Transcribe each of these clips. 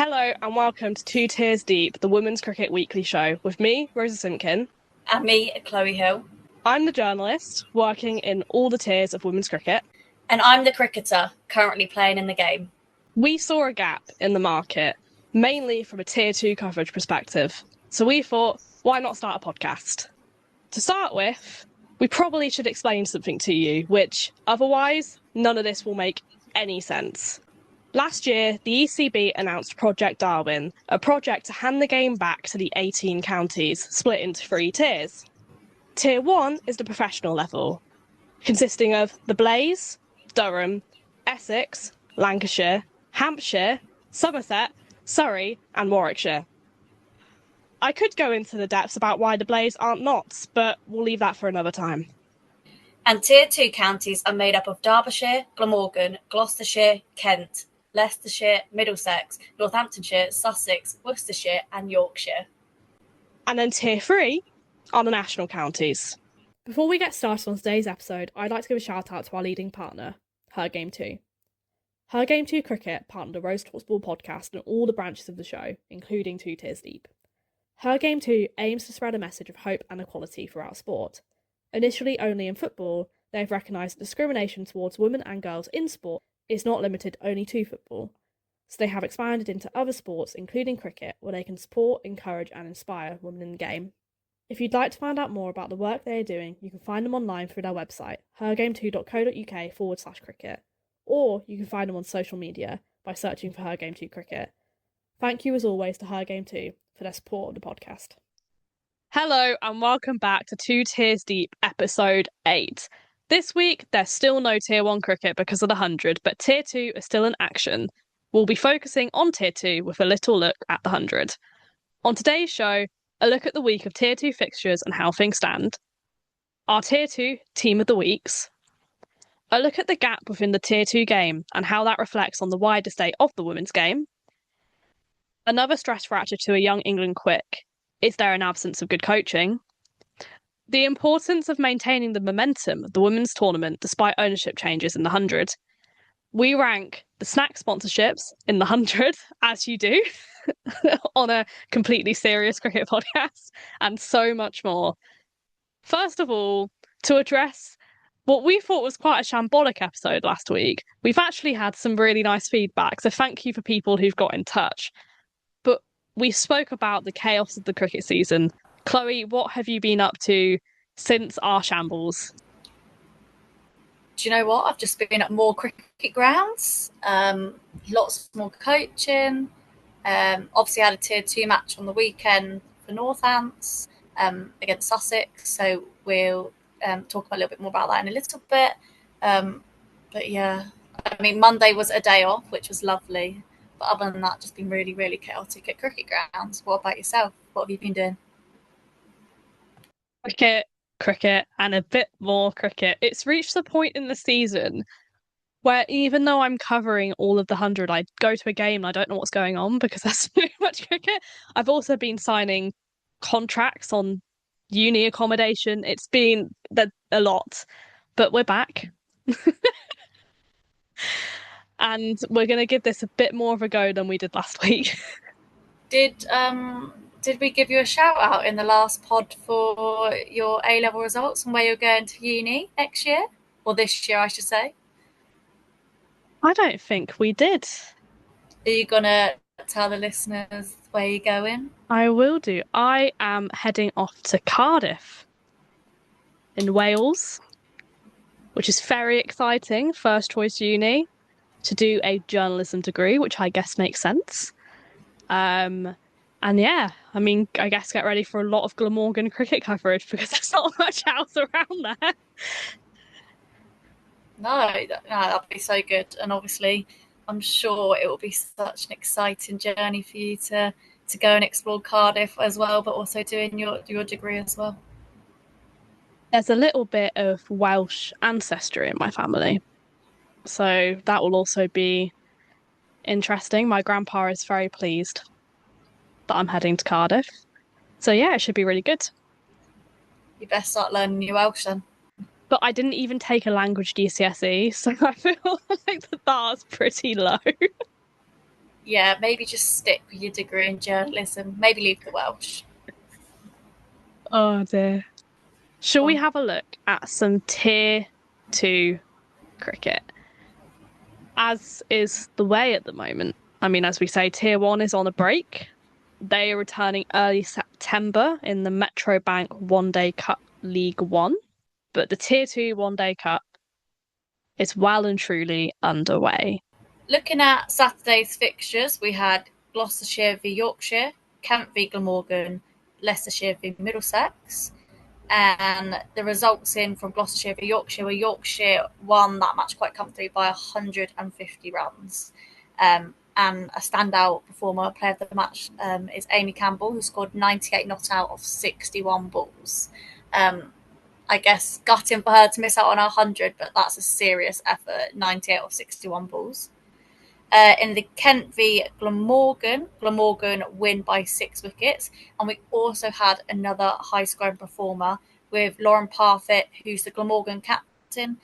Hello and welcome to Two Tiers Deep, the Women's Cricket Weekly Show, with me, Rosa Simpkin. And me, Chloe Hill. I'm the journalist, working in all the tiers of women's cricket. And I'm the cricketer, currently playing in the game. We saw a gap in the market, mainly from a Tier 2 coverage perspective. So we thought, why not start a podcast? To start with, we probably should explain something to you, which otherwise, none of this will make any sense. Last year, the ECB announced Project Darwin, a project to hand the game back to the 18 counties, split into 3 tiers. Tier 1 is the professional level, consisting of the Blaze, Durham, Essex, Lancashire, Hampshire, Somerset, Surrey and Warwickshire. I could go into the depths about why the Blaze aren't knots, but we'll leave that for another time. And Tier 2 counties are made up of Derbyshire, Glamorgan, Gloucestershire, Kent, Leicestershire, Middlesex, Northamptonshire, Sussex, Worcestershire and Yorkshire. And then Tier 3 are the national counties. Before we get started on today's episode, I'd like to give a shout out to our leading partner, Her Game 2. Her Game 2 Cricket partnered the Rose Talks Ball podcast and all the branches of the show, including Two Tiers Deep. Her Game 2 aims to spread a message of hope and equality throughout sport. Initially only in football, they have recognised that discrimination towards women and girls in sport is not limited only to football, so they have expanded into other sports, including cricket, where they can support, encourage and inspire women in the game. If you'd like to find out more about the work they are doing, you can find them online through their website, hergame2.co.uk/cricket, or you can find them on social media by searching for Her Game 2 Cricket. Thank you as always to Her Game 2 for their support of the podcast. Hello and welcome back to Two Tiers Deep, episode 8. This week, there's still no Tier 1 cricket because of the 100, but Tier 2 is still in action. We'll be focusing on Tier 2 with a little look at the 100. On today's show, a look at the week of Tier 2 fixtures and how things stand. Our Tier 2 Team of the Weeks. A look at the gap within the Tier 2 game and how that reflects on the wider state of the women's game. Another stress fracture to a young England quick. Is there an absence of good coaching? The importance of maintaining the momentum of the women's tournament despite ownership changes in the 100. We rank the snack sponsorships in the 100, as you do, on a completely serious cricket podcast, and so much more. First of all, to address what we thought was quite a shambolic episode last week, we've actually had some really nice feedback, so thank you for people who've got in touch. But we spoke about the chaos of the cricket season. Chloe, what have you been up to since our shambles? Do you know what? I've just been at more cricket grounds, lots more coaching. Obviously, I had a Tier 2 match on the weekend for Northants against Sussex, so we'll talk a little bit more about that in a little bit. But yeah, I mean, Monday was a day off, which was lovely. But other than that, just been really, really chaotic at cricket grounds. What about yourself? What have you been doing? Cricket, and a bit more cricket. It's reached the point in the season where even though I'm covering all of the 100, I go to a game and I don't know what's going on because there's so much cricket. I've also been signing contracts on uni accommodation. It's been a lot, but we're back. And we're going to give this a bit more of a go than we did last week. Did we give you a shout out in the last pod for your A-level results and where you're going to uni next year? Or this year, I should say. I don't think we did. Are you going to tell the listeners where you're going? I will do. I am heading off to Cardiff in Wales, which is very exciting. First choice uni to do a journalism degree, which I guess makes sense. And yeah, I mean, I guess get ready for a lot of Glamorgan cricket coverage because there's not much else around there. No, that'd be so good. And obviously, I'm sure it will be such an exciting journey for you to go and explore Cardiff as well, but also doing your degree as well. There's a little bit of Welsh ancestry in my family, so that will also be interesting. My grandpa is very pleased that I'm heading to Cardiff. So yeah, it should be really good. You best start learning your Welsh then. But I didn't even take a language GCSE, so I feel like the bar's pretty low. Yeah, maybe just stick with your degree in journalism. Maybe leave the Welsh. Oh dear. Shall we have a look at some tier 2 cricket? As is the way at the moment. I mean, as we say, tier 1 is on a break. They are returning early September in the Metro Bank One Day Cup League One, but the tier 2 One Day Cup is well and truly underway. Looking at Saturday's fixtures, we had Gloucestershire v Yorkshire, Kent v Glamorgan, Leicestershire v Middlesex. And the results in from Gloucestershire v Yorkshire were Yorkshire won that match quite comfortably by 150 runs. And a standout performer, player of the match, is Amy Campbell, who scored 98 not out of 61 balls. I guess gutting for her to miss out on 100, but that's a serious effort, 98 of 61 balls. In the Kent v Glamorgan, Glamorgan win by 6 wickets. And we also had another high-scoring performer with Lauren Parfitt, who's the Glamorgan captain,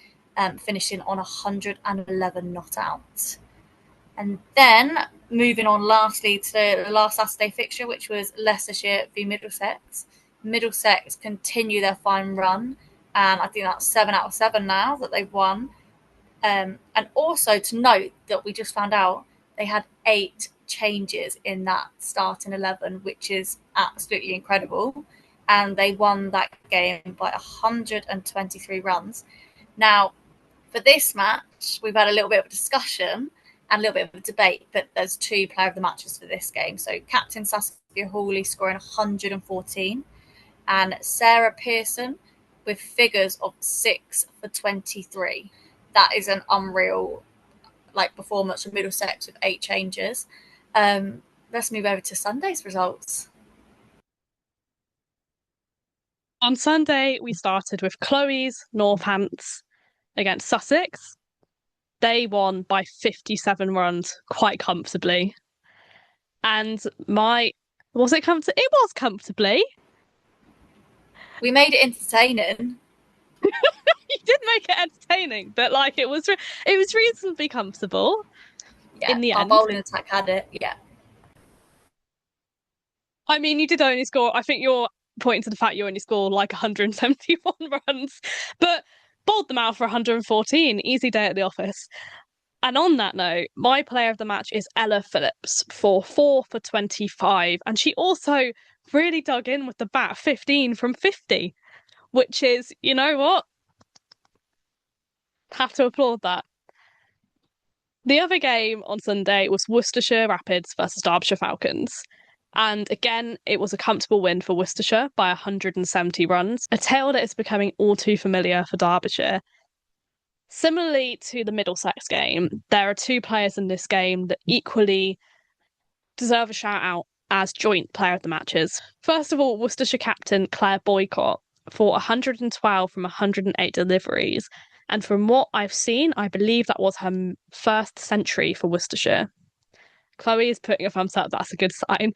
finishing on 111 not out. And then moving on lastly to the last Saturday fixture, which was Leicestershire v Middlesex. Middlesex continue their fine run, and I think that's 7 out of 7 now that they've won. And also to note that we just found out they had 8 changes in that starting 11, which is absolutely incredible. And they won that game by 123 runs. Now, for this match, we've had a little bit of a discussion and a little bit of a debate, but there's 2 player of the matches for this game. So Captain Saskia Hawley scoring 114 and Sarah Pearson with figures of 6 for 23. That is an unreal performance from Middlesex with 8 changes. Let's move over to Sunday's results. On Sunday, we started with Chloe's Northants against Sussex. They won by 57 runs quite comfortably. And was it comfortable? It was comfortably. We made it entertaining. You did make it entertaining, but it was reasonably comfortable. Yeah, in the our end. bowling attack had it. Yeah. I mean, you did only score. I think you're pointing to the fact you only scored 171 runs, but bowled them out for 114. Easy day at the office. And on that note, my player of the match is Ella Phillips for 4 for 25, and she also really dug in with the bat, 15 from 50, which is, you know what? Have to applaud that. The other game on Sunday was Worcestershire Rapids versus Derbyshire Falcons. And again, it was a comfortable win for Worcestershire by 170 runs, a tale that is becoming all too familiar for Derbyshire. Similarly to the Middlesex game, there are 2 players in this game that equally deserve a shout out as joint player of the matches. First of all, Worcestershire captain Claire Boycott for 112 from 108 deliveries. And from what I've seen, I believe that was her first century for Worcestershire. Chloe is putting a thumbs up, that's a good sign.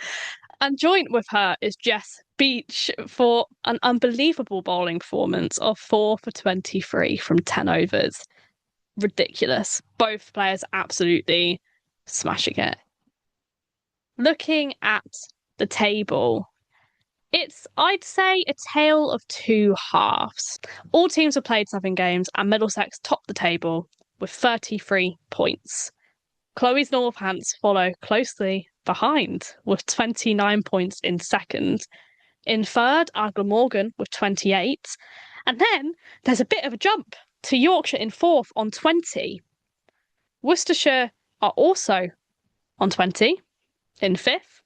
And joint with her is Jess Beach for an unbelievable bowling performance of 4 for 23 from 10 overs. Ridiculous. Both players absolutely smashing it. Looking at the table, it's, I'd say, a tale of 2 halves. All teams have played 7 games, and Middlesex topped the table with 33 points. Chloe's Northants follow closely behind with 29 points in second. In third are Glamorgan with 28. And then there's a bit of a jump to Yorkshire in fourth on 20. Worcestershire are also on 20 in fifth.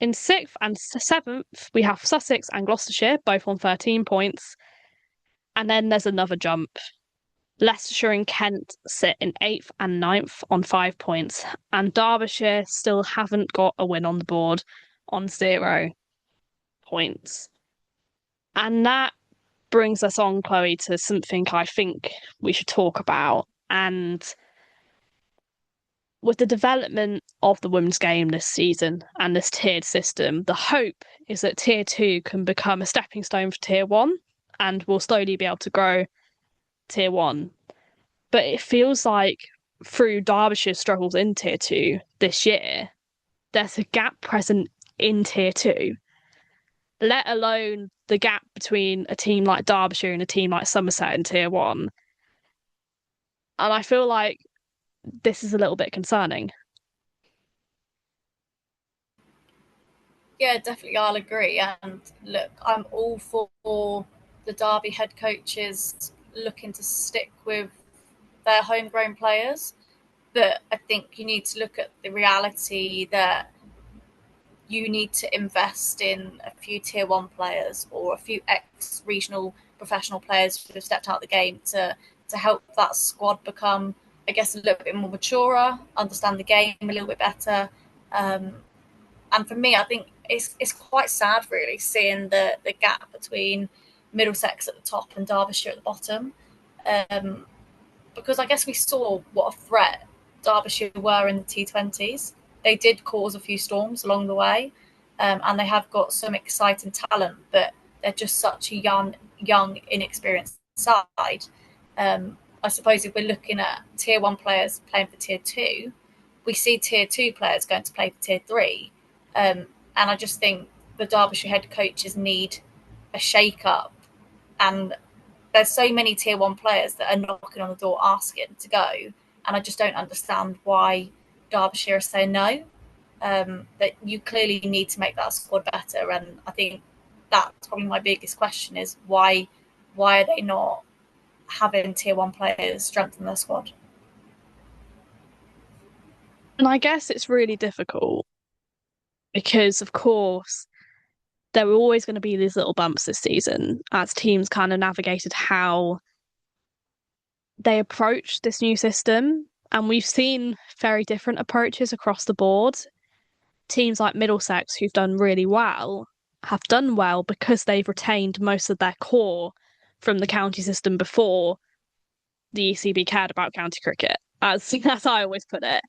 In sixth and seventh, we have Sussex and Gloucestershire, both on 13 points. And then there's another jump. Leicestershire and Kent sit in 8th and 9th on 5 points, and Derbyshire still haven't got a win on the board on 0 points. And that brings us on, Chloe, to something I think we should talk about. And with the development of the women's game this season and this tiered system, the hope is that Tier 2 can become a stepping stone for Tier 1 and we'll slowly be able to grow Tier 1. But it feels like through Derbyshire's struggles in Tier 2 this year, there's a gap present in Tier 2, let alone the gap between a team like Derbyshire and a team like Somerset in Tier 1. And I feel like this is a little bit concerning. Yeah, definitely, I'll agree. And look, I'm all for the Derby head coaches looking to stick with their homegrown players. But I think you need to look at the reality that you need to invest in a few tier one players or a few ex regional professional players who have stepped out of the game to help that squad become, I guess, a little bit more mature, understand the game a little bit better. Um, and for me, I think it's quite sad, really, seeing the gap between Middlesex at the top and Derbyshire at the bottom. Um, because I guess we saw what a threat Derbyshire were in the T20s. They did cause a few storms along the way, and they have got some exciting talent, but they're just such a young, inexperienced side. I suppose if we're looking at tier one players playing for tier two, we see tier two players going to play for tier three. And I just think the Derbyshire head coaches need a shake up. And there's so many tier one players that are knocking on the door asking to go. And I just don't understand why Derbyshire is saying no. That you clearly need to make that squad better. And I think that's probably my biggest question is why are they not having tier one players strengthen their squad? And I guess it's really difficult because, of course, there were always going to be these little bumps this season as teams kind of navigated how they approached this new system. And we've seen very different approaches across the board. Teams like Middlesex, who've done really well, have done well because they've retained most of their core from the county system before the ECB cared about county cricket, as I always put it.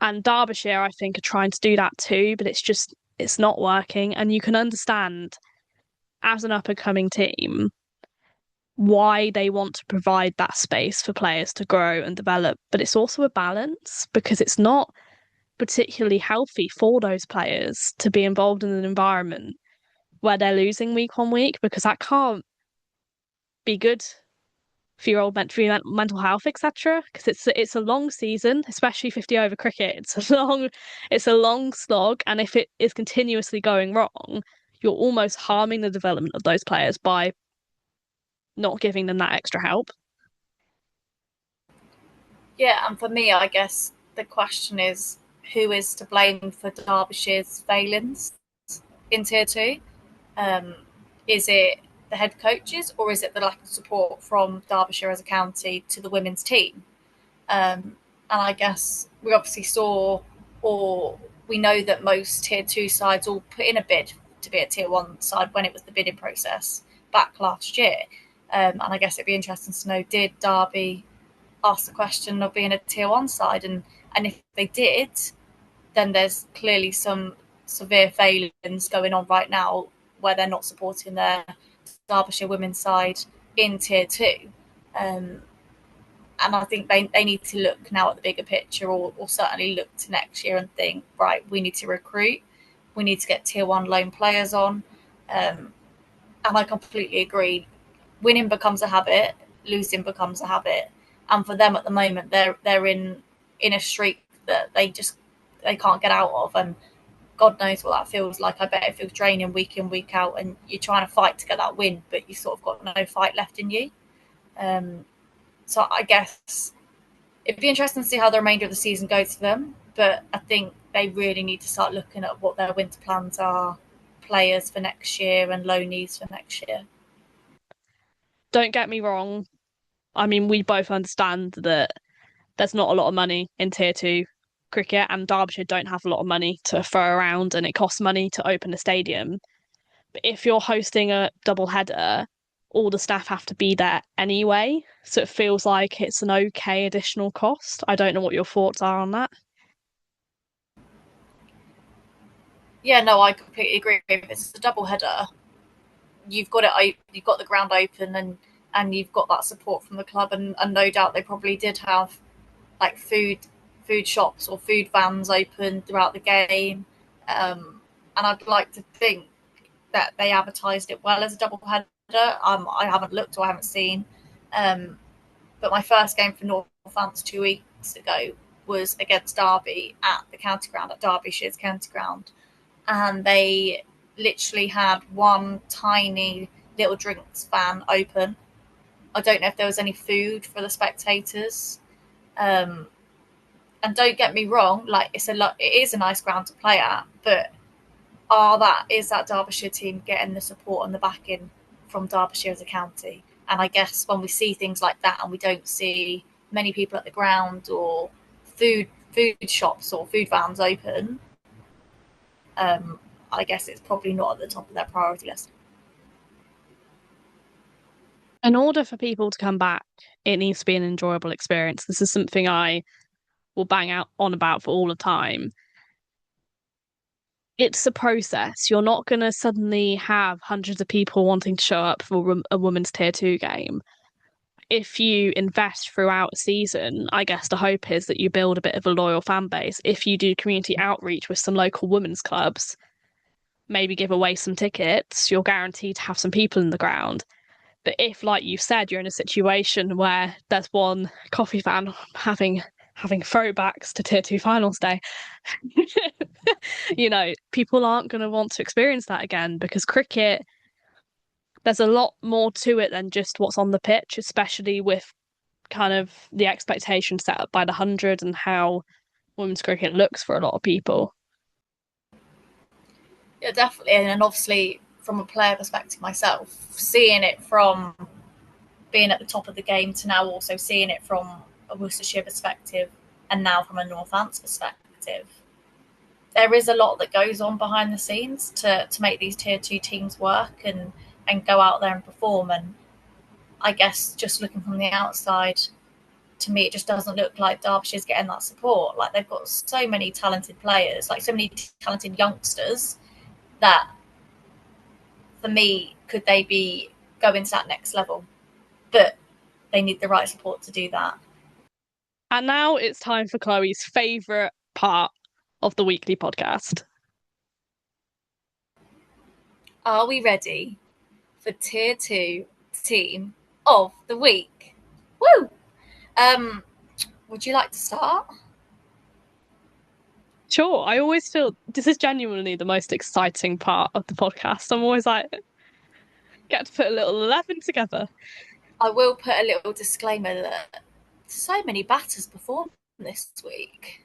And Derbyshire, I think, are trying to do that too, but it's not working. And you can understand, as an up and coming team, why they want to provide that space for players to grow and develop. But it's also a balance because it's not particularly healthy for those players to be involved in an environment where they're losing week on week, because that can't be good for your mental health, etc. Because it's a long season, especially 50 over cricket. It's a long slog, and if it is continuously going wrong, you're almost harming the development of those players by not giving them that extra help. Yeah, and for me, I guess the question is who is to blame for Derbyshire's failings in tier two? Um, is it the head coaches or is it the lack of support from Derbyshire as a county to the women's team? And I guess we obviously saw, or we know that most tier two sides all put in a bid to be a tier one side when it was the bidding process back last year. And I guess it'd be interesting to know, did Derby ask the question of being a tier one side? And if they did, then there's clearly some severe failings going on right now where they're not supporting their Derbyshire women's side in tier two. Um, and I think they need to look now at the bigger picture, or certainly look to next year and think, right, we need to recruit, we need to get tier one loan players on. And I completely agree. Winning becomes a habit, losing becomes a habit. And for them at the moment, they're in a streak that they can't get out of. And God knows what that feels like. I bet it feels draining week in, week out, and you're trying to fight to get that win, but you sort of got no fight left in you. So I guess it'd be interesting to see how the remainder of the season goes for them. But I think they really need to start looking at what their winter plans are, players for next year and loanees for next year. Don't get me wrong. I mean, we both understand that there's not a lot of money in tier two cricket, and Derbyshire don't have a lot of money to throw around, and it costs money to open a stadium. But if you're hosting a double header, all the staff have to be there anyway. So it feels like it's an okay additional cost. I don't know what your thoughts are on that. Yeah, no, I completely agree. If it's a double header, you've got the ground open, and you've got that support from the club, and no doubt they probably did have like food shops or food vans open throughout the game. And I'd like to think that they advertised it well as a double header. I haven't looked or I haven't seen. But my first game for Northants 2 weeks ago was against Derby at the county ground, at Derbyshire's county ground. And they literally had one tiny little drinks van open. I don't know if there was any food for the spectators. And don't get me wrong, like it is a nice ground to play at, but is that Derbyshire team getting the support and the backing from Derbyshire as a county? And I guess when we see things like that and we don't see many people at the ground or food shops or food vans open, I guess it's probably not at the top of their priority list. In order for people to come back, it needs to be an enjoyable experience. This is something I will bang out on about for all the time. It's a process. You're not going to suddenly have hundreds of people wanting to show up for a women's tier 2 game. If you invest throughout a season, I guess the hope is that you build a bit of a loyal fan base. If you do community outreach with some local women's clubs, maybe give away some tickets, you're guaranteed to have some people in the ground. But if, like you said, you're in a situation where there's one coffee fan having throwbacks to tier 2 finals day, people aren't going to want to experience that again, because cricket, there's a lot more to it than just what's on the pitch, especially with kind of the expectation set up by the 100 and how women's cricket looks for a lot of people. Yeah, definitely. And obviously, from a player perspective myself, seeing it from being at the top of the game to now also seeing it from a Worcestershire perspective and now from a Northants perspective, there is a lot that goes on behind the scenes to make these tier 2 teams work and go out there and perform. And I guess just looking from the outside, to me, it just doesn't look like Derbyshire's getting that support. Like, they've got so many talented players, like so many talented youngsters, that for me, could they be going to that next level? But they need the right support to do that. And now it's time for Chloe's favourite part of the weekly podcast. Are we ready for tier 2 team of the week? Woo! Would you like to start? Sure. I always feel this is genuinely the most exciting part of the podcast. I'm always like, get to put a little 11 together. I will put a little disclaimer that so many batters performed this week.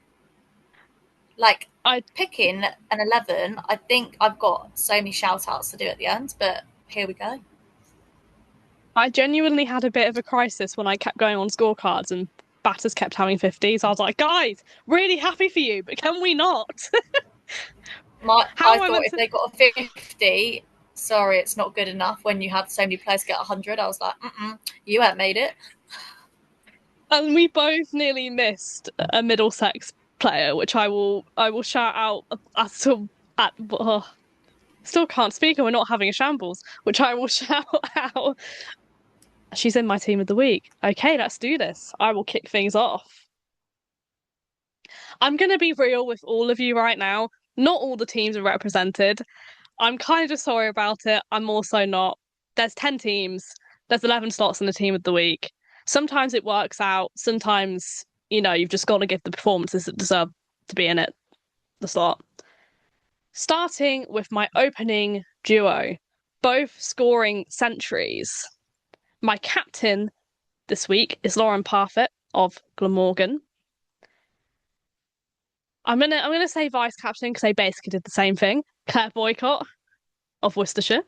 Like, picking an 11, I think I've got so many shout-outs to do at the end, but here we go. I genuinely had a bit of a crisis when I kept going on scorecards and batters kept having 50s. I was like, guys, really happy for you, but can we not? I thought if they got a 50, sorry, it's not good enough. When you had so many players get 100, I was like, you haven't made it. And we both nearly missed a Middlesex player, which I will shout out still can't speak and we're not having a shambles, which I will shout out. She's in my team of the week. Okay, let's do this. I will kick things off. I'm going to be real with all of you right now. Not all the teams are represented. I'm kind of sorry about it. I'm also not. There's 10 teams. There's 11 slots in the team of the week. Sometimes it works out. Sometimes, you've just got to give the performances that deserve to be in the slot. Starting with my opening duo, both scoring centuries. My captain this week is Lauren Parfitt of Glamorgan. I'm gonna say vice captain because they basically did the same thing. Claire Boycott of Worcestershire.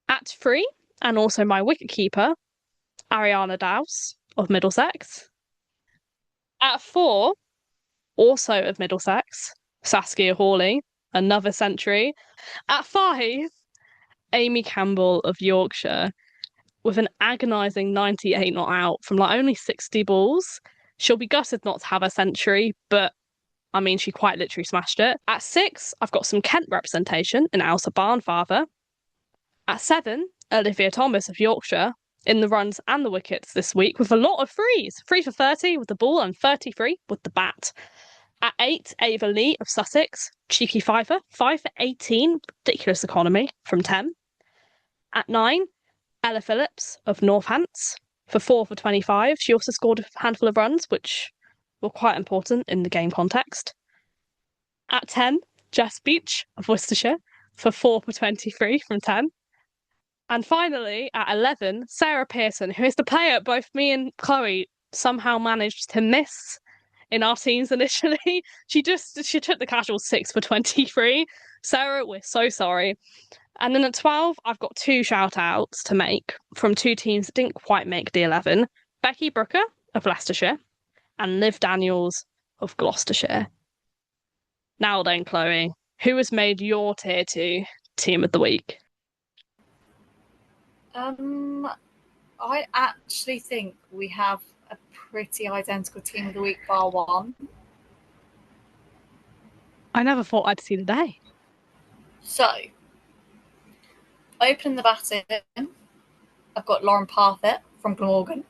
At 3, and also my wicketkeeper, Ariana Dowse of Middlesex. At 4, also of Middlesex, Saskia Hawley, another century. At 5, Amy Campbell of Yorkshire, with an agonising 98 not out from only 60 balls. She'll be gutted not to have a century, but I mean, she quite literally smashed it. At 6, I've got some Kent representation in Elsa Barnfather. At 7, Olivia Thomas of Yorkshire. in the runs and the wickets this week with a lot of threes. 3 for 30 with the ball and 33 with the bat. At 8, Ava Lee of Sussex, cheeky fiver, 5 for 18, ridiculous economy from 10. At 9, Ella Phillips of Northants for 4 for 25. She also scored a handful of runs, which were quite important in the game context. At 10, Jess Beach of Worcestershire for 4 for 23 from 10. And finally, at 11, Sarah Pearson, who is the player both me and Chloe somehow managed to miss in our teams initially. She took the casual 6 for 23. Sarah, we're so sorry. And then at 12, I've got 2 shout outs to make from 2 teams that didn't quite make the 11. Becky Brooker of Leicestershire and Liv Daniels of Gloucestershire. Now then, Chloe, who has made your tier 2 team of the week? I actually think we have a pretty identical team of the week, bar one. I never thought I'd see the day. So, opening the batting, I've got Lauren Parfitt from Glamorgan.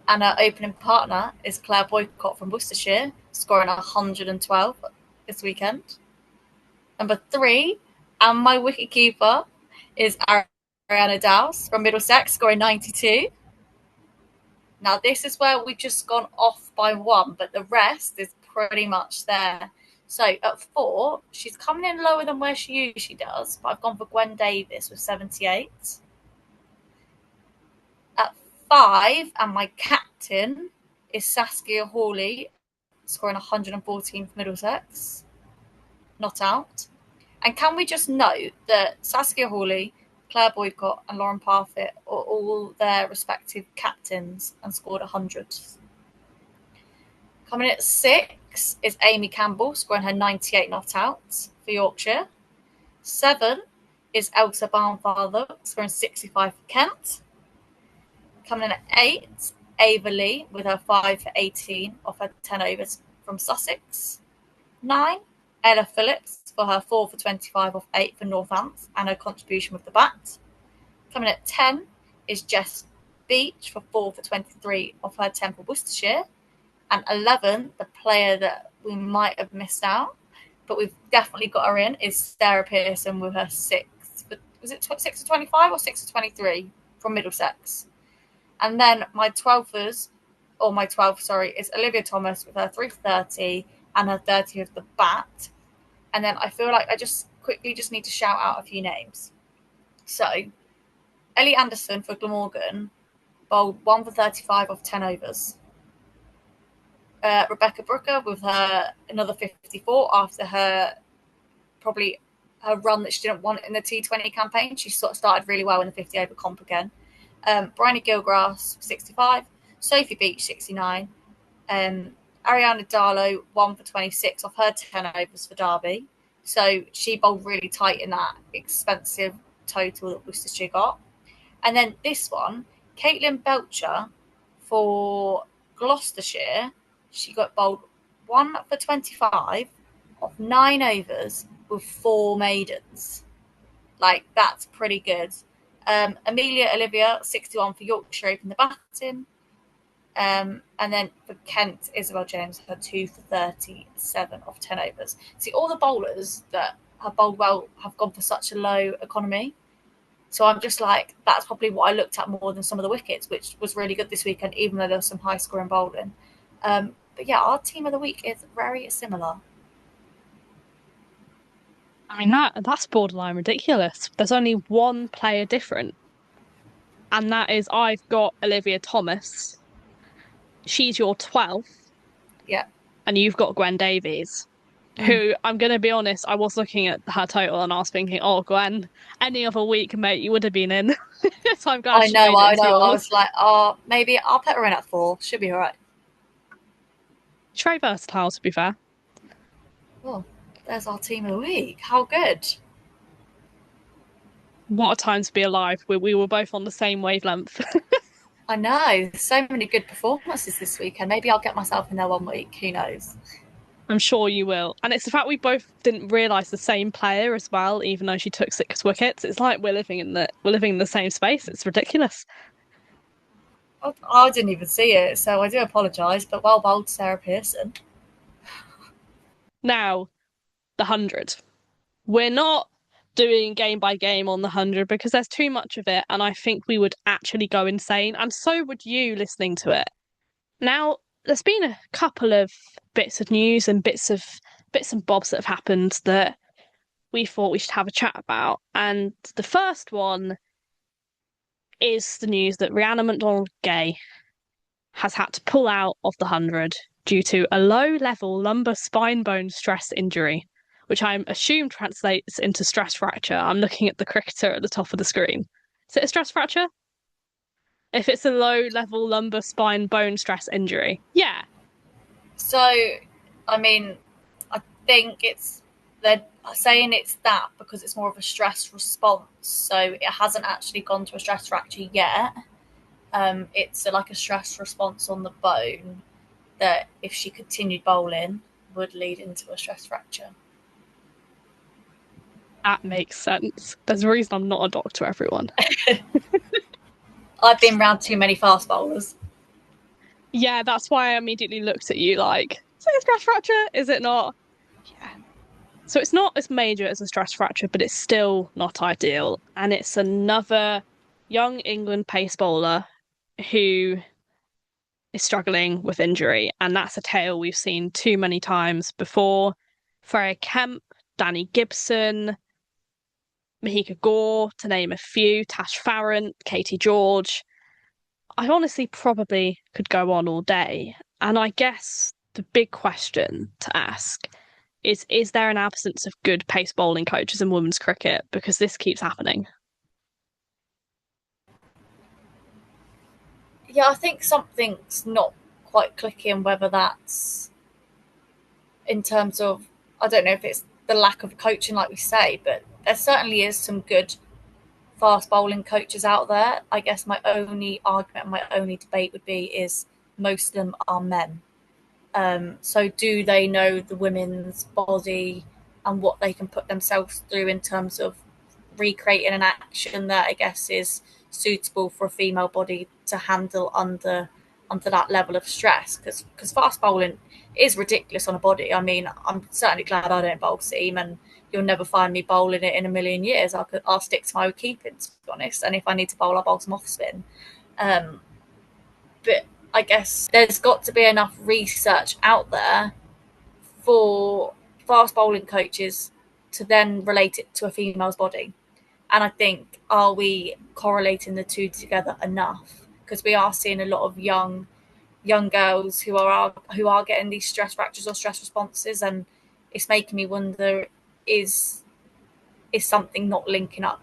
And our opening partner is Claire Boycott from Worcestershire, scoring 112 this weekend. Number 3, and my wicketkeeper is Ariana Dowse from Middlesex, scoring 92. Now, this is where we've just gone off by 1, but the rest is pretty much there. So, at 4, she's coming in lower than where she usually does, but I've gone for Gwen Davis with 78. At 5, and my captain is Saskia Hawley, scoring 114 for Middlesex. Not out. And can we just note that Saskia Hawley, Claire Boycott and Lauren Parfitt are all their respective captains and scored 100. Coming in at 6 is Amy Campbell, scoring her 98 not out for Yorkshire. 7 is Elsa Barnfather, scoring 65 for Kent. Coming in at 8, Ava Lee with her 5 for 18 off her 10 overs from Sussex. 9, Ella Phillips for her 4 for 25 off 8 for Northants and her contribution with the bat. Coming at 10 is Jess Beach for 4 for 23 off her 10 for Worcestershire. And 11, the player that we might have missed out, but we've definitely got her in, is Sarah Pearson with her 6. Was it 6 for 25 or 6 for 23 from Middlesex? And then my 12th, is Olivia Thomas with her 3 for 30 and her 30 of the bat. And then I feel like I just quickly need to shout out a few names. So, Ellie Anderson for Glamorgan bowled 1 for 35 off 10 overs. Rebecca Brooker with her another 54 after her run that she didn't want in the T20 campaign. She sort of started really well in the 50 over comp again. Bryony Gilgrass 65, Sophie Beach 69, Ariana Darlow 1 for 26 off her 10 overs for Derby. So she bowled really tight in that expensive total that Worcestershire got. And then this one, Caitlin Belcher for Gloucestershire, she got bowled 1 for 25 off 9 overs with 4 maidens. Like, that's pretty good. Amelia Olivia, 61 for Yorkshire, opened the batting. And then for Kent, Isabel James, her 2 for 37 off 10 overs. See, all the bowlers that have bowled well have gone for such a low economy. So I'm just like, that's probably what I looked at more than some of the wickets, which was really good this weekend, even though there was some high scoring bowling. But yeah, our team of the week is very similar. I mean, that's borderline ridiculous. There's only one player different. And that is I've got Olivia Thomas. She's your 12th. Yeah. And you've got Gwen Davies, who, I'm going to be honest, I was looking at her total and I was thinking, oh, Gwen, any other week, mate, you would have been in. So I'm glad I know. Yours. I was like, oh, maybe I'll put her in at 4. Should be all right. She's very versatile, to be fair. Oh, there's our team of the week. How good. What a time to be alive. We were both on the same wavelength. I know. So many good performances this weekend. Maybe I'll get myself in there one week. Who knows? I'm sure you will. And it's the fact we both didn't realise the same player as well, even though she took 6 wickets. It's like we're living in the same space. It's ridiculous. I didn't even see it, so I do apologise, but well bowled, Sarah Pearson. Now, the 100. We're not doing game by game on the 100 because there's too much of it, and I think we would actually go insane, and so would you listening to it. Now, there's been a couple of bits of news and bits and bobs that have happened that we thought we should have a chat about. And the first one is the news that Rhiannon McDonald-Gay has had to pull out of the 100 due to a low-level lumbar spine bone stress injury, which I assume translates into stress fracture. I'm looking at the cricketer at the top of the screen. Is it a stress fracture? If it's a low-level lumbar spine bone stress injury. Yeah. So, I mean, I think they're saying it's that because it's more of a stress response. So it hasn't actually gone to a stress fracture yet. It's like a stress response on the bone that, if she continued bowling, would lead into a stress fracture. That makes sense. There's a reason I'm not a doctor, everyone. I've been around too many fast bowlers. Yeah, that's why I immediately looked at you like, is it a stress fracture? Is it not? Yeah. So it's not as major as a stress fracture, but it's still not ideal. And it's another young England pace bowler who is struggling with injury. And that's a tale we've seen too many times before. Freya Kemp, Danny Gibson, Mahika Gore, to name a few, Tash Farrant, Katie George. I honestly probably could go on all day. And I guess the big question to ask is there an absence of good pace bowling coaches in women's cricket? Because this keeps happening. Yeah, I think something's not quite clicking, whether that's in terms of, I don't know if it's the lack of coaching, like we say, but there certainly is some good fast bowling coaches out there. I guess my only argument, my only debate would be is most of them are men. So do they know the women's body and what they can put themselves through in terms of recreating an action that I guess is suitable for a female body to handle under that level of stress? Because fast bowling is ridiculous on a body. I mean, I'm certainly glad I don't bowl seam, and you'll never find me bowling it in a million years. I'll stick to my keeping, to be honest. And if I need to bowl, I'll bowl some off spin. But I guess there's got to be enough research out there for fast bowling coaches to then relate it to a female's body. And I think, are we correlating the two together enough? Because we are seeing a lot of young girls who are getting these stress fractures or stress responses, and it's making me wonder, is something not linking up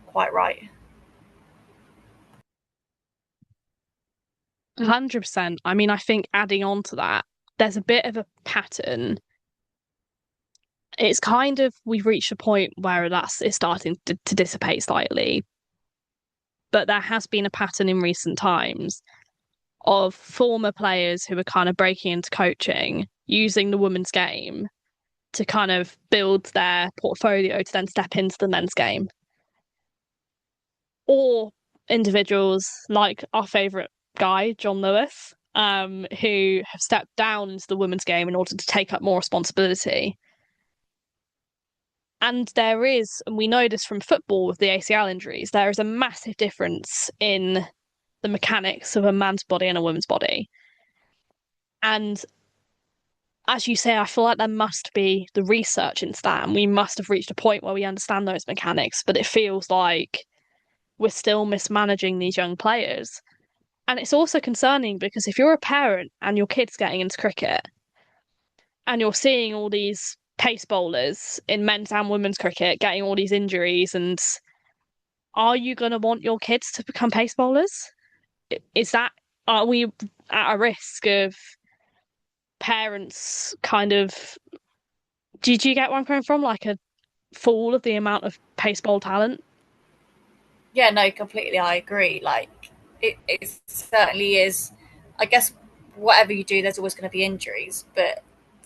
quite right? 100%. I mean, I think adding on to that, there's a bit of a pattern. It's kind of, we've reached a point where it's starting to dissipate slightly. But there has been a pattern in recent times of former players who are kind of breaking into coaching, using the women's game to kind of build their portfolio to then step into the men's game. Or individuals like our favourite guy, John Lewis, who have stepped down into the women's game in order to take up more responsibility. And there is, and we know this from football with the ACL injuries, there is a massive difference in the mechanics of a man's body and a woman's body. And as you say, I feel like there must be the research into that, and we must have reached a point where we understand those mechanics, but it feels like we're still mismanaging these young players. And it's also concerning because if you're a parent and your kid's getting into cricket and you're seeing all these pace bowlers in men's and women's cricket getting all these injuries, and are you going to want your kids to become pace bowlers? Are we at a risk of parents kind of, did you get where I'm coming from? Like a fall of the amount of pace bowl talent? Yeah, no, completely. I agree. Like, it certainly is. I guess whatever you do, there's always going to be injuries, but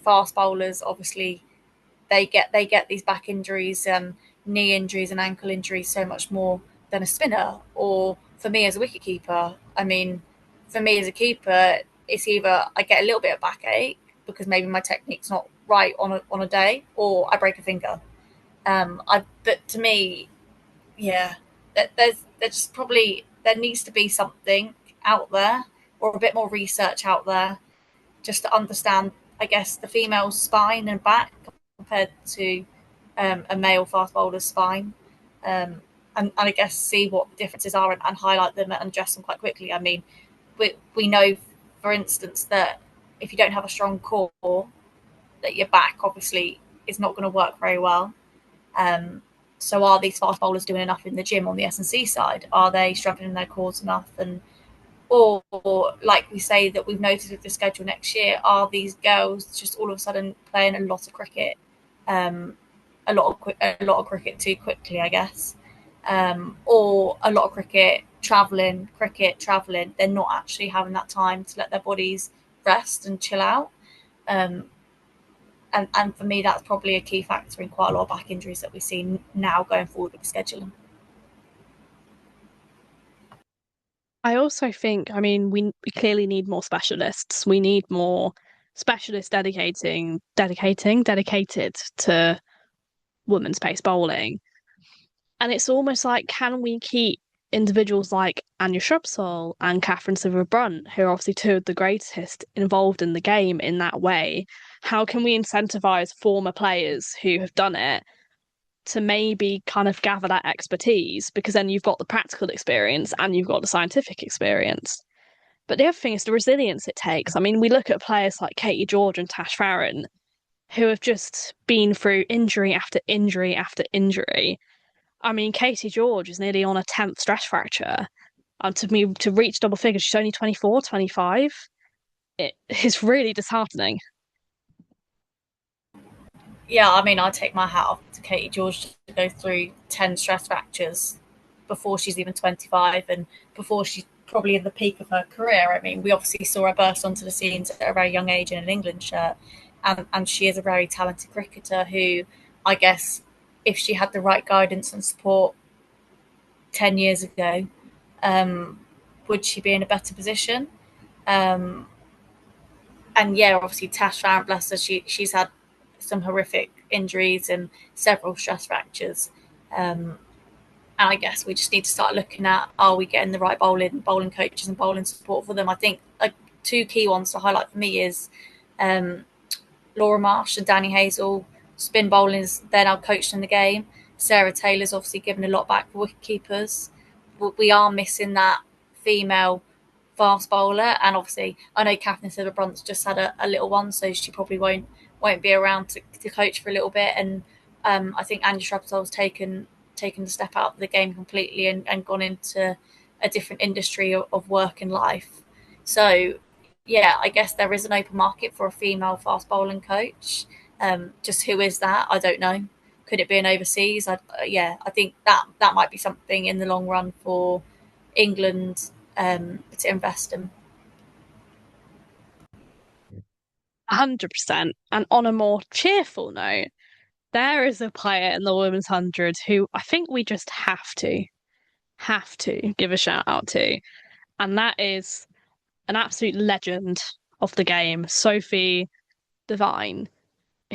fast bowlers, obviously, they get these back injuries, knee injuries, and ankle injuries so much more than a spinner. Or for me as a wicketkeeper, I mean, for me as a keeper, it's either I get a little bit of backache because maybe my technique's not right on a day, or I break a finger. But to me, yeah, there's just probably there needs to be something out there, or a bit more research out there, just to understand, I guess, the female's spine and back compared to a male fast bowler's spine, and I guess see what the differences are, and highlight them and address them quite quickly. I mean, we know, for instance, that if you don't have a strong core, that your back obviously is not going to work very well. So are these fast bowlers doing enough in the gym on the S&C side? Are they strengthening their cores enough? And or like we say that we've noticed with the schedule next year, are these girls just all of a sudden playing a lot of cricket, a lot of cricket too quickly, I guess, or a lot of cricket traveling. They're not actually having that time to let their bodies rest and chill out. And for me, that's probably a key factor in quite a lot of back injuries that we see now going forward with the scheduling. I also think, I mean, we clearly need more specialists. We need more specialists dedicated to women's pace bowling. And it's almost like, can we keep individuals like Anya Shrubsole and Catherine Silver-Brunt, who are obviously two of the greatest, involved in the game in that way? How can we incentivize former players who have done it to maybe kind of gather that expertise? Because then you've got the practical experience and you've got the scientific experience. But the other thing is the resilience it takes. I mean, we look at players like Katie George and Tash Farron, who have just been through injury after injury after injury. I mean, Katie George is nearly on a 10th stress fracture. To reach double figures, she's only 24, 25. It is really disheartening. Yeah, I mean, I take my hat off to Katie George to go through 10 stress fractures before she's even 25, and before she's probably in the peak of her career. I mean, we obviously saw her burst onto the scenes at a very young age in an England shirt, and she is a very talented cricketer who, I guess, if she had the right guidance and support 10 years ago, would she be in a better position? Um, and yeah, obviously Tash Farron, bless her, she's had some horrific injuries and several stress fractures. And I guess we just need to start looking at, are we getting the right bowling coaches and bowling support for them? I think two key ones to highlight for me is Laura Marsh and Danny Hazel. Spin bowling is they're now coached in the game. Sarah Taylor's obviously given a lot back for wicket keepers. We are missing that female fast bowler, and obviously I know Catherine Silver-Brunt's just had a little one, so she probably won't be around to coach for a little bit. And I think Andy Shrubsole's taken the step out of the game completely, and gone into a different industry of work and life. So yeah, I guess there is an open market for a female fast bowling coach. Just who is that? I don't know. Could it be an overseas? I think that might be something in the long run for England to invest in. 100%. And on a more cheerful note, there is a player in the women's 100 who I think we just have to give a shout out to. And that is an absolute legend of the game, Sophie Devine,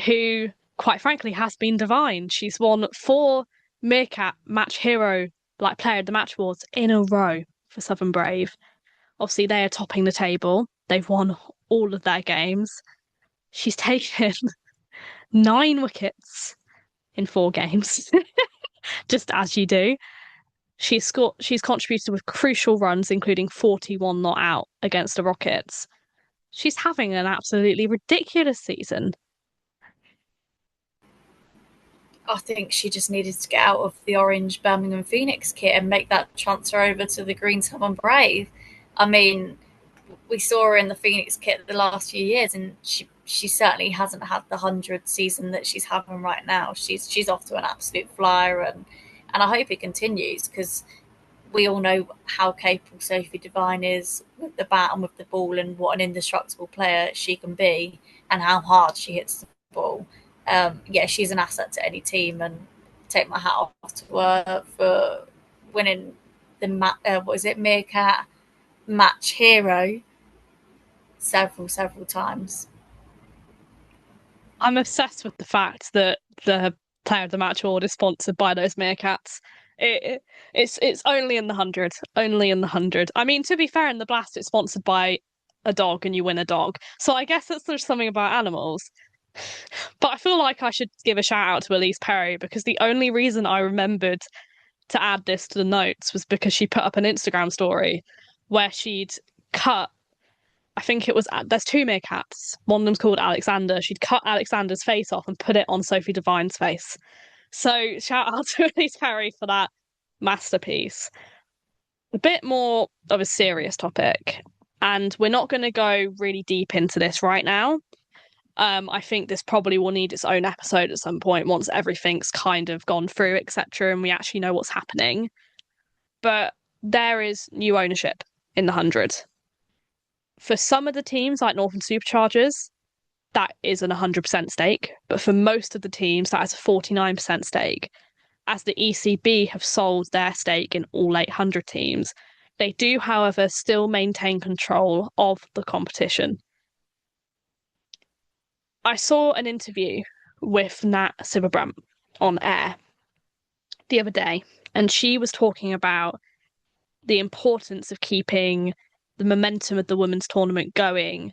who, quite frankly, has been divine. She's won 4 Meerkat Match Hero, like Player of the Match awards in a row for Southern Brave. Obviously, they are topping the table. They've won all of their games. She's taken 9 wickets in 4 games, just as you do. She's contributed with crucial runs, including 41 not out against the Rockets. She's having an absolutely ridiculous season. I think she just needed to get out of the orange Birmingham Phoenix kit and make that transfer over to the green Southern Brave. I mean, we saw her in the Phoenix kit the last few years, and she certainly hasn't had the 100 season that she's having right now. She's off to an absolute flyer, and I hope it continues, because we all know how capable Sophie Devine is with the bat and with the ball, and what an indestructible player she can be. and how hard she hits the ball. Yeah, she's an asset to any team, and take my hat off to her for winning the what is it, Meerkat Match Hero several times. I'm obsessed with the fact that the Player of the Match award is sponsored by those meerkats. It's only in the 100, only in the 100. I mean, to be fair, in the Blast, it's sponsored by a dog, and you win a dog. So I guess there's something about animals. But I feel like I should give a shout out to Elise Perry, because the only reason I remembered to add this to the notes was because she put up an Instagram story where she'd cut, I think it was, there's two meerkats. One of them's called Alexander. She'd cut Alexander's face off and put it on Sophie Devine's face. So shout out to Elise Perry for that masterpiece. A bit more of a serious topic, and we're not going to go really deep into this right now. I think this probably will need its own episode at some point once everything's kind of gone through, etc., and we actually know what's happening. But there is new ownership in the 100. For some of the teams, like Northern Superchargers, that is an 100% stake. But for most of the teams, that is a 49% stake. As the ECB have sold their stake in all 800 teams, they do, however, still maintain control of the competition. I saw an interview with Nat Silverbrandt on air the other day, and she was talking about the importance of keeping the momentum of the women's tournament going,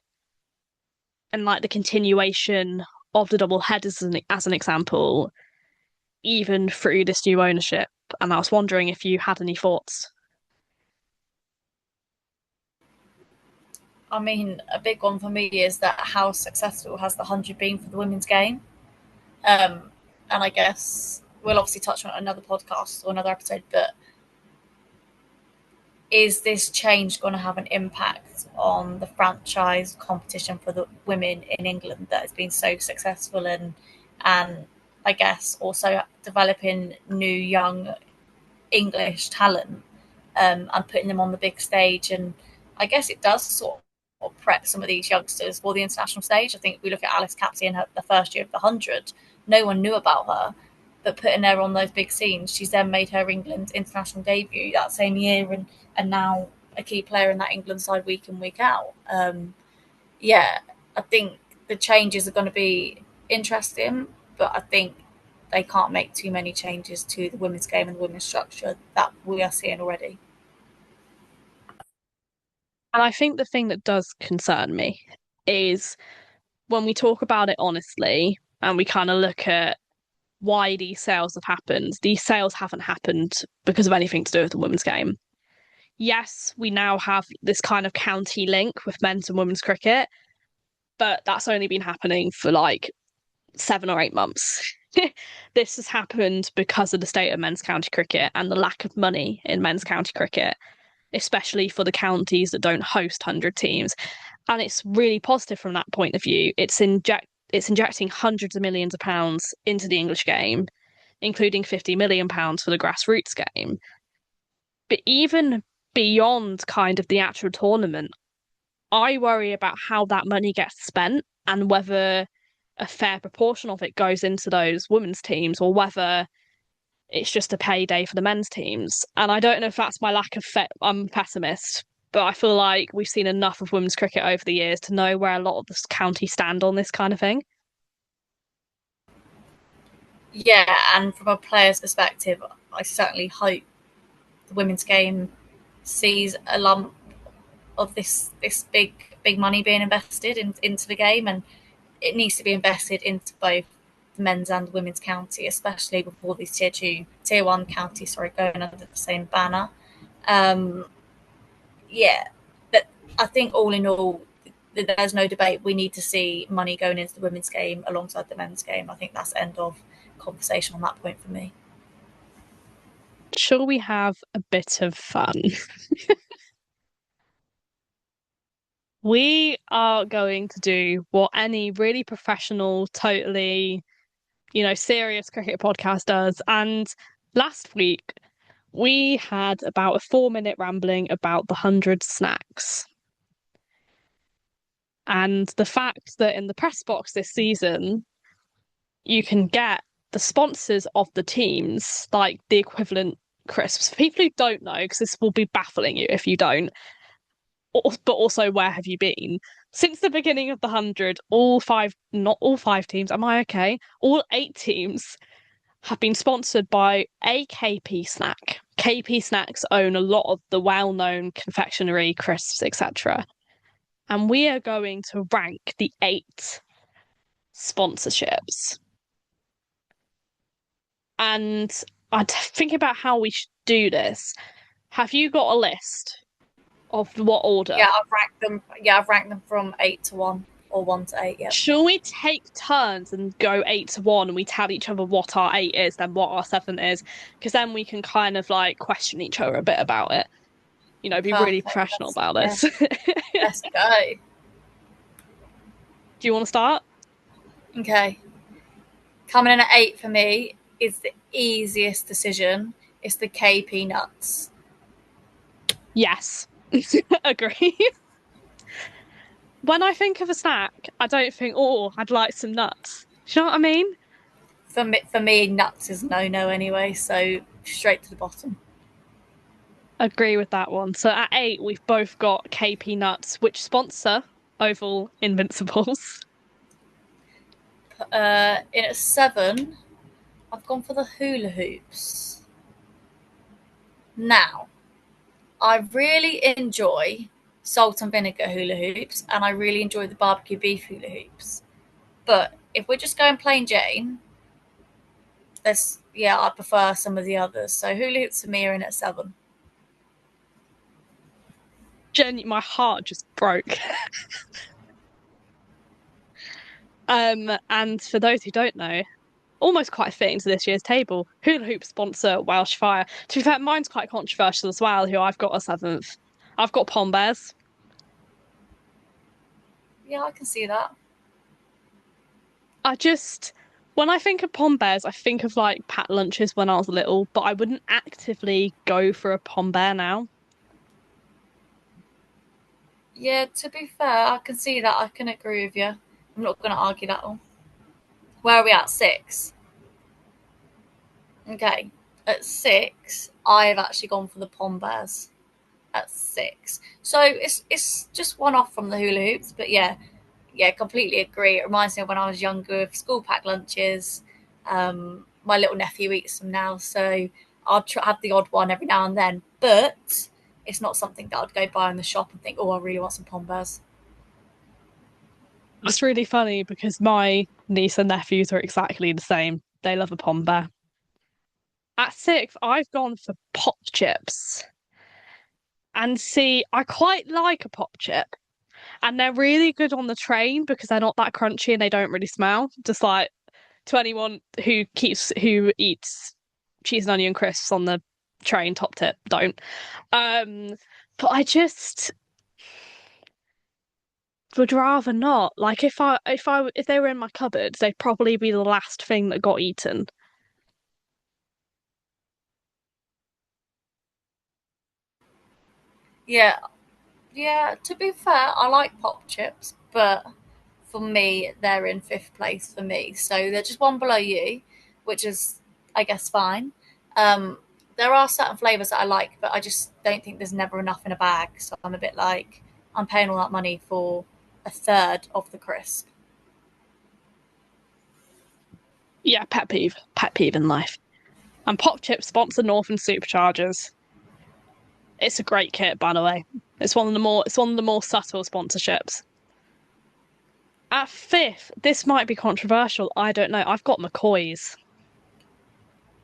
and like the continuation of the double headers as an example, even through this new ownership. And I was wondering if you had any thoughts. I mean, a big one for me is that how successful has the 100 been for the women's game? And I guess we'll obviously touch on another podcast or another episode, but is this change going to have an impact on the franchise competition for the women in England that has been so successful, and I guess also developing new young English talent, and putting them on the big stage? And I guess it does sort of prep some of these youngsters for the international stage. I think if we look at Alice Capsey in the first year of the 100, no one knew about her, but putting her on those big scenes, she's then made her England international debut that same year, and now a key player in that England side week in, week out. Yeah, I think the changes are going to be interesting, but I think they can't make too many changes to the women's game and the women's structure that we are seeing already. And I think the thing that does concern me is when we talk about it honestly and we kind of look at why these sales have happened, these sales haven't happened because of anything to do with the women's game. Yes, we now have this kind of county link with men's and women's cricket, but that's only been happening for like 7 or 8 months. This has happened because of the state of men's county cricket and the lack of money in men's county cricket, especially for the counties that don't host 100 teams. And it's really positive from that point of view. It's injecting hundreds of millions of pounds into the English game, including £50 million for the grassroots game. But even beyond kind of the actual tournament, I worry about how that money gets spent and whether a fair proportion of it goes into those women's teams or whether it's just a payday for the men's teams. And I don't know if that's my lack of I'm a pessimist, but I feel like we've seen enough of women's cricket over the years to know where a lot of the counties stand on this kind of thing. Yeah, and from a player's perspective, I certainly hope the women's game sees a lump of this big money being invested into the game, and it needs to be invested into both the men's and the women's county, especially before these tier one counties, going under the same banner. Yeah, but I think all in all, there's no debate. We need to see money going into the women's game alongside the men's game. I think that's end of conversation on that point for me. Shall we have a bit of fun? We are going to do what any really professional, totally, serious cricket podcast does. And last week, we had about a 4-minute rambling about the 100 snacks. And the fact that in the press box this season, you can get the sponsors of the teams, like the equivalent crisps. For people who don't know, because this will be baffling you if you don't, but also where have you been? Since the beginning of the 100, not all five teams, am I okay? All 8 teams have been sponsored by a KP snack. KP snacks own a lot of the well-known confectionery, crisps, etc. And we are going to rank the 8 sponsorships. And I think about how we should do this. Have you got a list of what order? Yeah, I've ranked them. Yeah, I've ranked them from 8 to 1 or 1 to 8. Yeah. Shall we take turns and go 8 to 1 and we tell each other what our 8 is, then what our 7 is? Because then we can kind of like question each other a bit about it. You know, be really professional about this. Let's go. Do you want to start? Okay. Coming in at 8 for me is the easiest decision. It's the KP nuts. Yes. Agree. When I think of a snack, I don't think, oh, I'd like some nuts. Do you know what I mean? For me, nuts is no anyway, so straight to the bottom. Agree with that one. So at 8, we've both got KP Nuts, which sponsor Oval Invincibles. In at 7, I've gone for the hula hoops. Now, I really enjoy salt and vinegar hula hoops, and I really enjoy the barbecue beef hula hoops. But if we're just going plain Jane, I prefer some of the others. So hula hoops for me are in at 7. Jenny, my heart just broke. And for those who don't know, almost quite fitting to this year's table, hula hoop sponsor Welsh Fire. To be fair, mine's quite controversial as well, who I've got a 7th. I've got Pom Bears. Yeah, I can see that. When I think of Pom Bears, I think of like packed lunches when I was little, but I wouldn't actively go for a Pom Bear now. Yeah, to be fair, I can see that. I can agree with you. I'm not going to argue that one. Where are we at? 6. Okay. At 6, I've actually gone for the Pom Bears. At 6. So it's just one off from the hula hoops, but yeah, completely agree. It reminds me of when I was younger with school pack lunches. My little nephew eats them now, so I'll have the odd one every now and then, but it's not something that I'd go buy in the shop and think, oh, I really want some Pom Bears. It's really funny because my niece and nephews are exactly the same. They love a Pom Bear. At 6, I've gone for pop chips. And see, I quite like a pop chip. And they're really good on the train because they're not that crunchy and they don't really smell. Just like to anyone who eats cheese and onion crisps on the train, top tip, don't. But I just would rather not. Like if they were in my cupboard, they'd probably be the last thing that got eaten. Yeah, yeah. To be fair, I like pop chips, but for me, they're in 5th place for me. So they're just one below you, which is, I guess, fine. Um, there are certain flavors that I like, but I just don't think there's never enough in a bag. So I'm a bit like, I'm paying all that money for a third of the crisp. Yeah, pet peeve in life. And pop chips sponsor Northern Superchargers. It's a great kit, by the way. It's one of the more subtle sponsorships. At 5th, this might be controversial. I don't know. I've got McCoy's.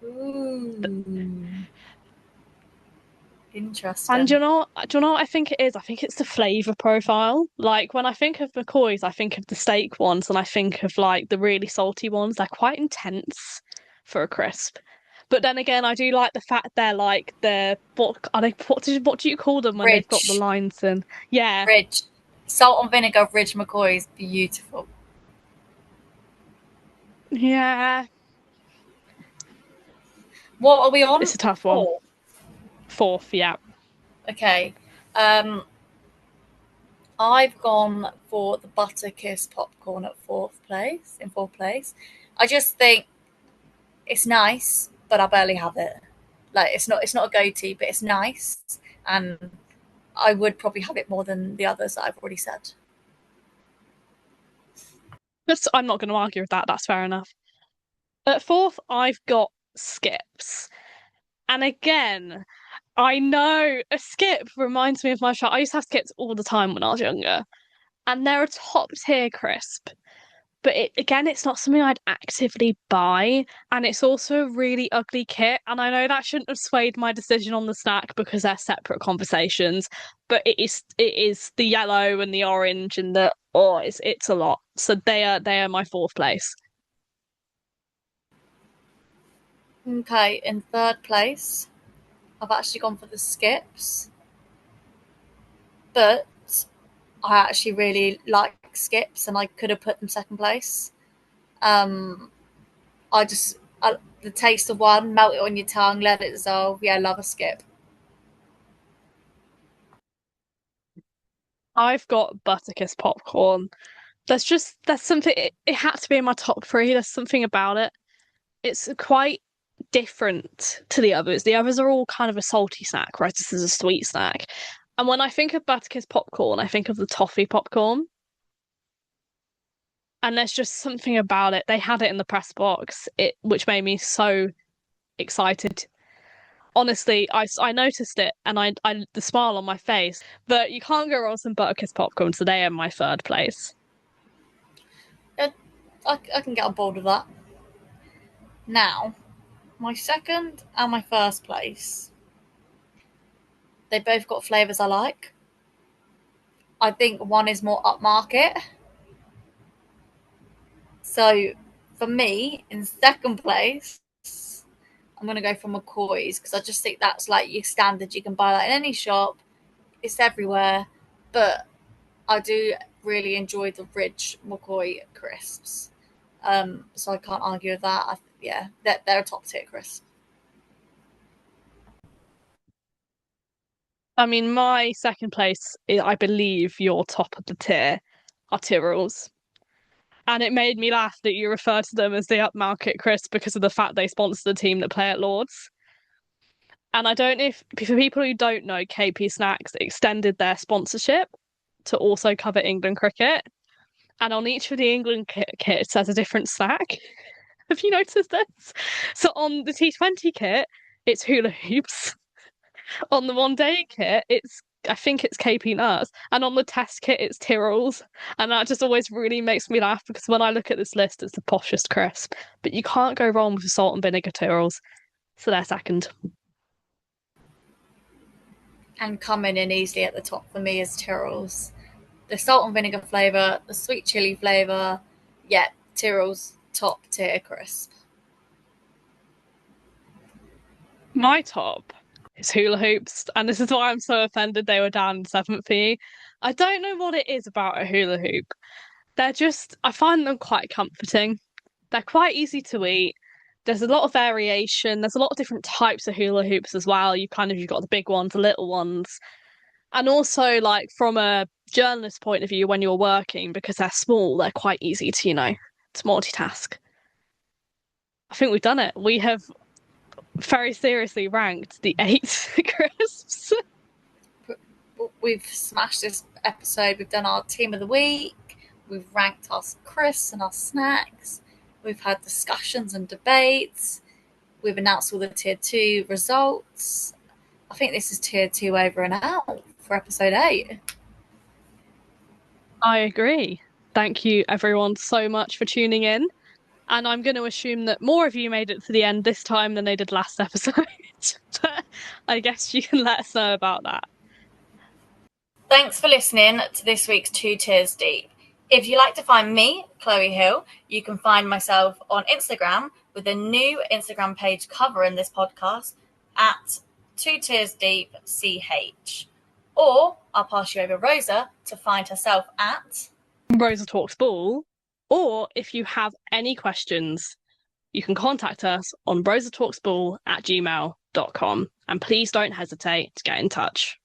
Ooh. Interesting. And do you know what I think it is? I think it's the flavour profile. Like when I think of McCoy's, I think of the steak ones and I think of like the really salty ones. They're quite intense for a crisp. But then again, I do like the fact they're like what do you call them when they've got the Ridge. lines in? Yeah. Ridge. Salt and vinegar Ridge McCoy is beautiful. Yeah. What are we on? It's a tough one. 4th, yeah. Okay. I've gone for the butter kiss popcorn at fourth place. In fourth place, I just think it's nice, but I barely have it. Like it's not a go-to, but it's nice, and I would probably have it more than the others that I've already said. I'm not going to argue with that. That's fair enough. At fourth, I've got skips. And again, I know a skip reminds me of my child. I used to have skips all the time when I was younger, and they're a top tier crisp. But again, it's not something I'd actively buy, and it's also a really ugly kit. And I know that shouldn't have swayed my decision on the snack because they're separate conversations. But it is the yellow and the orange and the it's a lot. So they are my fourth place. Okay, in third place, I've actually gone for the skips, but I actually really like skips, and I could have put them second place. Um, the taste of one, melt it on your tongue, let it dissolve. Yeah, love a skip. I've got Butterkiss popcorn. There's something it had to be in my top three. There's something about it. It's quite different to the others. The others are all kind of a salty snack, whereas this is a sweet snack. And when I think of Butterkiss popcorn, I think of the toffee popcorn. And there's just something about it. They had it in the press box, which made me so excited. Honestly, I noticed it and I the smile on my face. But you can't go wrong with some Butterkiss popcorn, so they are my third place. Yeah, I can get on board with that. Now, my second and my first place, they both got flavours I like. I think one is more upmarket. So for me, in second place, I'm going to go for McCoy's because I just think that's like your standard. You can buy that in any shop, it's everywhere. But I do really enjoy the Ridge McCoy crisps. So I can't argue with that. Yeah, they're a top tier crisp. I mean, my second place, I believe your top of the tier are Tyrrells. And it made me laugh that you refer to them as the upmarket crisp because of the fact they sponsor the team that play at Lords. And I don't know if, for people who don't know, KP Snacks extended their sponsorship to also cover England cricket. And on each of the England kits, there's a different snack. Have you noticed this? So on the T20 kit, it's hula hoops. On the one day kit, I think it's KP nuts, and on the test kit, it's Tyrrells, and that just always really makes me laugh because when I look at this list, it's the poshest crisp. But you can't go wrong with the salt and vinegar Tyrrells, so they're second. And coming in easily at the top for me is Tyrrell's. The salt and vinegar flavour, the sweet chili flavour, yeah, Tyrrell's top tier crisp. My top is hula hoops, and this is why I'm so offended they were down in seventh for you. I don't know what it is about a hula hoop. I find them quite comforting. They're quite easy to eat. There's a lot of variation. There's a lot of different types of hula hoops as well. You've got the big ones, the little ones. And also like from a journalist point of view when you're working, because they're small, they're quite easy to multitask. I think we've done it. We have very seriously ranked the eight crisps. We've smashed this episode. We've done our team of the week. We've ranked our crisps and our snacks. We've had discussions and debates. We've announced all the tier 2 results. I think this is tier 2 over and out for episode 8. I agree. Thank you everyone so much for tuning in. And I'm going to assume that more of you made it to the end this time than they did last episode. But I guess you can let us know about that. Thanks for listening to this week's Two Tiers Deep. If you like to find me, Chloe Hill, you can find myself on Instagram with a new Instagram page covering this podcast at Two Tiers Deep CH. Or I'll pass you over Rosa to find herself at Rosa Talks Ball. Or if you have any questions, you can contact us on rosatalksball@gmail.com. And please don't hesitate to get in touch.